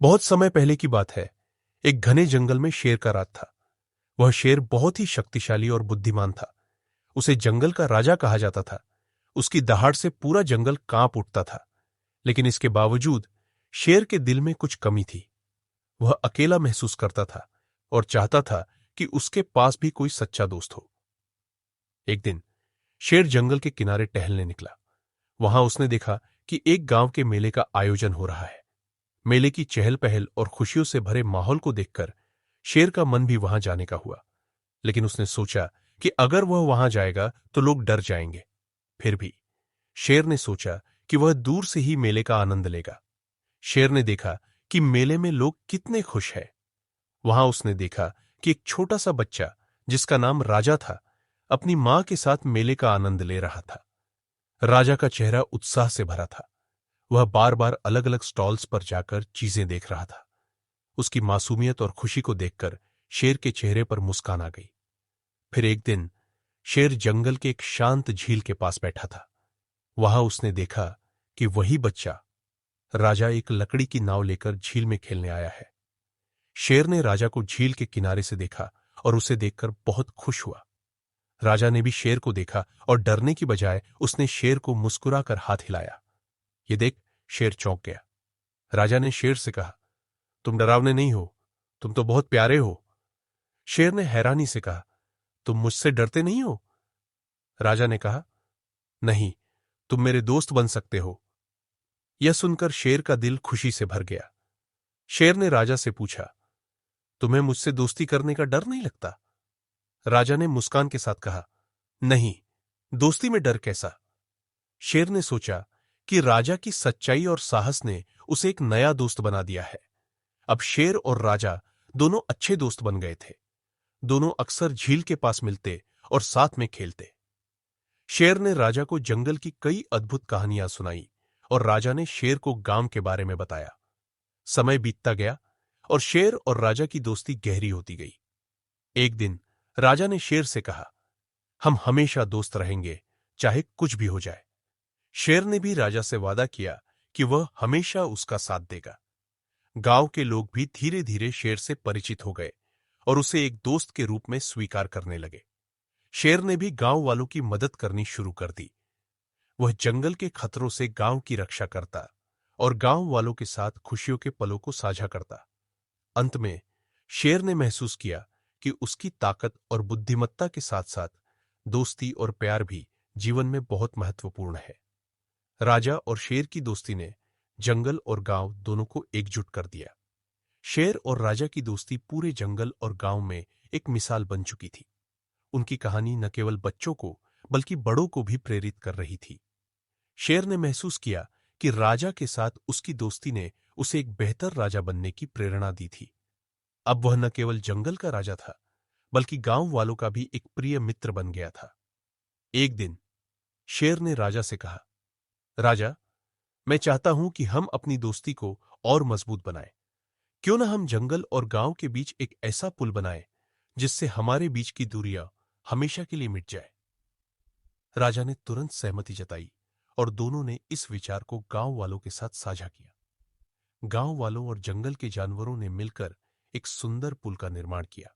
बहुत समय पहले की बात है। एक घने जंगल में शेर का राज था। वह शेर बहुत ही शक्तिशाली और बुद्धिमान था। उसे जंगल का राजा कहा जाता था। उसकी दहाड़ से पूरा जंगल कांप उठता था। लेकिन इसके बावजूद शेर के दिल में कुछ कमी थी। वह अकेला महसूस करता था और चाहता था कि उसके पास भी कोई सच्चा दोस्त हो। एक दिन शेर जंगल के किनारे टहलने निकला। वहां उसने देखा कि एक गांव के मेले का आयोजन हो रहा है। मेले की चहल पहल और खुशियों से भरे माहौल को देखकर शेर का मन भी वहां जाने का हुआ। लेकिन उसने सोचा कि अगर वह वहां जाएगा तो लोग डर जाएंगे। फिर भी शेर ने सोचा कि वह दूर से ही मेले का आनंद लेगा। शेर ने देखा कि मेले में लोग कितने खुश हैं। वहां उसने देखा कि एक छोटा सा बच्चा, जिसका नाम राजा था, अपनी मां के साथ मेले का आनंद ले रहा था। राजा का चेहरा उत्साह से भरा था। वह बार बार अलग अलग स्टॉल्स पर जाकर चीजें देख रहा था। उसकी मासूमियत और खुशी को देखकर शेर के चेहरे पर मुस्कान आ गई। फिर एक दिन शेर जंगल के एक शांत झील के पास बैठा था। वहां उसने देखा कि वही बच्चा राजा एक लकड़ी की नाव लेकर झील में खेलने आया है। शेर ने राजा को झील के किनारे से देखा और उसे देखकर बहुत खुश हुआ। राजा ने भी शेर को देखा और डरने की बजाय उसने शेर को मुस्कुराकर हाथ हिलाया। ये देख शेर चौंक गया। राजा ने शेर से कहा, तुम डरावने नहीं हो, तुम तो बहुत प्यारे हो। शेर ने हैरानी से कहा, तुम मुझसे डरते नहीं हो? राजा ने कहा, नहीं, तुम मेरे दोस्त बन सकते हो। यह सुनकर शेर का दिल खुशी से भर गया। शेर ने राजा से पूछा, तुम्हें मुझसे दोस्ती करने का डर नहीं लगता? राजा ने मुस्कान के साथ कहा, नहीं, दोस्ती में डर कैसा? शेर ने सोचा कि राजा की सच्चाई और साहस ने उसे एक नया दोस्त बना दिया है। अब शेर और राजा दोनों अच्छे दोस्त बन गए थे। दोनों अक्सर झील के पास मिलते और साथ में खेलते। शेर ने राजा को जंगल की कई अद्भुत कहानियां सुनाई और राजा ने शेर को गांव के बारे में बताया। समय बीतता गया और शेर और राजा की दोस्ती गहरी होती गई। एक दिन राजा ने शेर से कहा, हम हमेशा दोस्त रहेंगे, चाहे कुछ भी हो जाए। शेर ने भी राजा से वादा किया कि वह हमेशा उसका साथ देगा। गांव के लोग भी धीरे धीरे शेर से परिचित हो गए और उसे एक दोस्त के रूप में स्वीकार करने लगे। शेर ने भी गांव वालों की मदद करनी शुरू कर दी। वह जंगल के खतरों से गांव की रक्षा करता और गांव वालों के साथ खुशियों के पलों को साझा करता। अंत में शेर ने महसूस किया कि उसकी ताकत और बुद्धिमत्ता के साथ साथ दोस्ती और प्यार भी जीवन में बहुत महत्वपूर्ण है। राजा और शेर की दोस्ती ने जंगल और गांव दोनों को एकजुट कर दिया। शेर और राजा की दोस्ती पूरे जंगल और गांव में एक मिसाल बन चुकी थी। उनकी कहानी न केवल बच्चों को बल्कि बड़ों को भी प्रेरित कर रही थी। शेर ने महसूस किया कि राजा के साथ उसकी दोस्ती ने उसे एक बेहतर राजा बनने की प्रेरणा दी थी। अब वह न केवल जंगल का राजा था, बल्कि गांव वालों का भी एक प्रिय मित्र बन गया था। एक दिन शेर ने राजा से कहा, राजा, मैं चाहता हूं कि हम अपनी दोस्ती को और मजबूत बनाएं। क्यों न हम जंगल और गांव के बीच एक ऐसा पुल बनाएं जिससे हमारे बीच की दूरियां हमेशा के लिए मिट जाए। राजा ने तुरंत सहमति जताई और दोनों ने इस विचार को गांव वालों के साथ साझा किया। गांव वालों और जंगल के जानवरों ने मिलकर एक सुंदर पुल का निर्माण किया।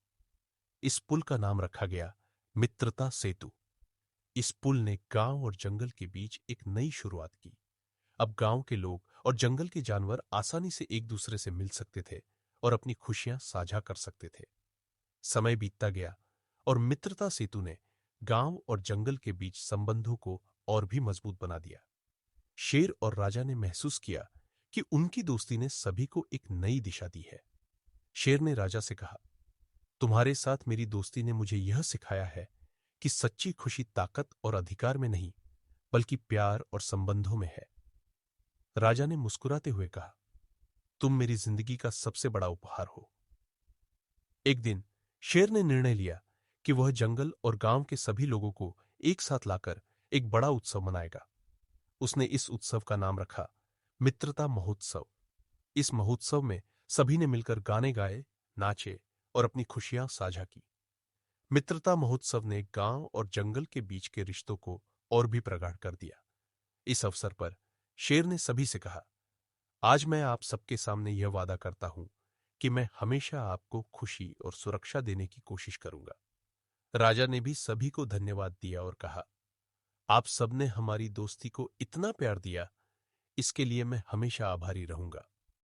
इस पुल का नाम रखा गया मित्रता सेतु। इस पुल ने गांव और जंगल के बीच एक नई शुरुआत की। अब गांव के लोग और जंगल के जानवर आसानी से एक दूसरे से मिल सकते थे और अपनी खुशियां साझा कर सकते थे। समय बीतता गया और मित्रता सेतु ने गांव और जंगल के बीच संबंधों को और भी मजबूत बना दिया। शेर और राजा ने महसूस किया कि उनकी दोस्ती ने सभी को एक नई दिशा दी है। शेर ने राजा से कहा, तुम्हारे साथ मेरी दोस्ती ने मुझे यह सिखाया है कि सच्ची खुशी ताकत और अधिकार में नहीं, बल्कि प्यार और संबंधों में है। राजा ने मुस्कुराते हुए कहा, तुम मेरी जिंदगी का सबसे बड़ा उपहार हो। एक दिन शेर ने निर्णय लिया कि वह जंगल और गांव के सभी लोगों को एक साथ लाकर एक बड़ा उत्सव मनाएगा। उसने इस उत्सव का नाम रखा मित्रता महोत्सव। इस महोत्सव में सभी ने मिलकर गाने गाए, नाचे और अपनी खुशियां साझा की। मित्रता महोत्सव ने गांव और जंगल के बीच के रिश्तों को और भी प्रगाढ़ कर दिया। इस अवसर पर शेर ने सभी से कहा, आज मैं आप सबके सामने यह वादा करता हूं कि मैं हमेशा आपको खुशी और सुरक्षा देने की कोशिश करूंगा। राजा ने भी सभी को धन्यवाद दिया और कहा, आप सबने हमारी दोस्ती को इतना प्यार दिया, इसके लिए मैं हमेशा आभारी रहूंगा।